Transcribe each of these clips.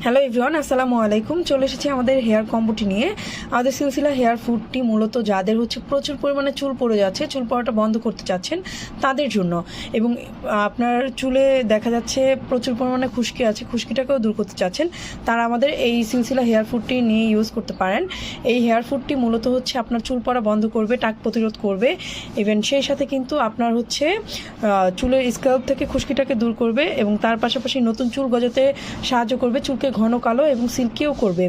Hello everyone, আসসালামু আলাইকুম। চলে এসেছি আমাদের হেয়ার কম্বোটি নিয়ে। আমাদের সিলসিলা হেয়ার ফুডটি মূলত যাদের প্রচুর পরিমাণে চুল পড়ে যাচ্ছে, চুল পড়াটা বন্ধ করতে চাচ্ছেন তাদের জন্য, এবং আপনার চুলে দেখা যাচ্ছে প্রচুর পরিমাণে খুশকি আছে, খুশকিটাকেও দূর করতে চাচ্ছেন, তারা আমাদের এই সিলসিলা হেয়ার ফুডটি নিয়ে ইউজ করতে পারেন। এই হেয়ার ফুডটি মূলত আপনার চুল পড়া বন্ধ করবে, টাক প্রতিরোধ করবে, ইভেন সেই সাথে কিন্তু আপনার চুলের স্ক্যাল্প থেকে খুশকিটাকে দূর করবে এবং তার পাশাপাশি নতুন চুল গজাতে সাহায্য করবে, চুলকে ঘন কালো এবং সিল্কিও করবে।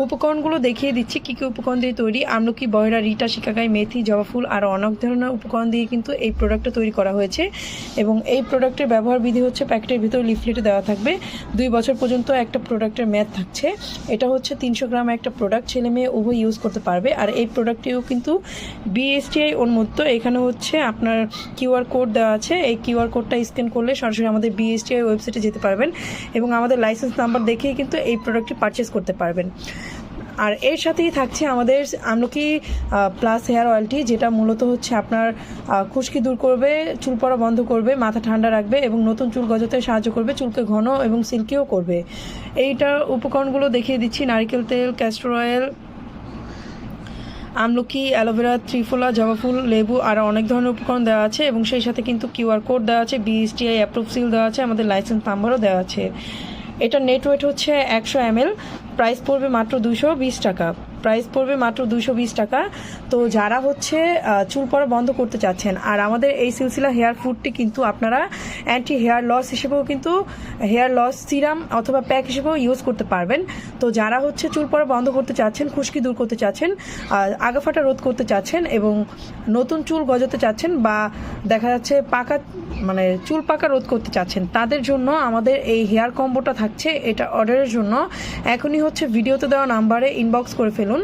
উপকরণগুলো দেখিয়ে দিচ্ছি কী কী উপকরণ দিয়ে তৈরি। আমলকি, বয়রা, রিটা, শিকাকাই, মেথি, জবা ফুল আর অনেক ধরনের উপকরণ দিয়ে কিন্তু এই প্রোডাক্টটা তৈরি করা হয়েছে এবং এই প্রোডাক্টের ব্যবহার বিধি প্যাকেটের ভিতরে লিফলেটে দেওয়া থাকবে। 2 বছর পর্যন্ত একটা প্রোডাক্টের মেয়াদ থাকছে। এটা 300 গ্রাম একটা প্রোডাক্ট, ছেলে মেয়ে উভয় ইউজ করতে পারবে। আর এই প্রোডাক্টটিও কিন্তু BSTI উন্মুক্ত। এখানে আপনার QR কোড দেওয়া আছে, এই QR কোডটা স্ক্যান করলে সরাসরি আমাদের BSTI ওয়েবসাইটে যেতে পারবেন এবং আমাদের লাইসেন্স নাম্বার দেখেই কিন্তু এই প্রোডাক্টটি পারচেস করতে পারবেন। আর এর সাথেই থাকছে আমাদের আমলকি প্লাস হেয়ার অয়েলটি, যেটা মূলত আপনার খুশকি দূর করবে, চুল পড়া বন্ধ করবে, মাথা ঠান্ডা রাখবে এবং নতুন চুল গজাতে সাহায্য করবে, চুলকে ঘন এবং সিল্কিও করবে। এইটার উপকরণগুলো দেখিয়ে দিচ্ছি। নারকেল তেল, ক্যাস্টর অয়েল, আমলকি, অ্যালোভেরা, ত্রিফলা, জবা ফুল, লেবু আর অনেক ধরনের উপকরণ দেওয়া আছে এবং সেই সাথে কিন্তু QR কোড দেওয়া আছে, BSTI অ্যাপ্রুভ সিল দেওয়া আছে, আমাদের লাইসেন্স নাম্বারও দেওয়া আছে। এটা নেট ওয়েট 100 ml, প্রাইস পড়বে মাত্র 220 টাকা। তো যারা চুল পড়া বন্ধ করতে চাচ্ছেন, আর আমাদের এই সিলসিলা হেয়ার ফুডটি কিন্তু আপনারা অ্যান্টি হেয়ার লস হিসেবেও কিন্তু হেয়ার লস সিরাম অথবা প্যাক হিসেবেও ইউজ করতে পারবেন। তো যারা চুল পড়া বন্ধ করতে চাচ্ছেন, খুশকি দূর করতে চাচ্ছেন, আগাফাটা রোধ করতে চাচ্ছেন এবং নতুন চুল গজাতে চাচ্ছেন বা দেখা যাচ্ছে চুল পাকা রোধ করতে চাচ্ছেন, তাদের জন্য আমাদের এই হেয়ার কম্বোটা থাকছে। এটা অর্ডারের জন্য এখনই ভিডিওতে দেওয়া নাম্বারে ইনবক্স করে ফেলুন।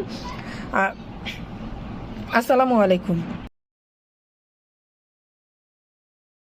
আসসালামু আলাইকুম।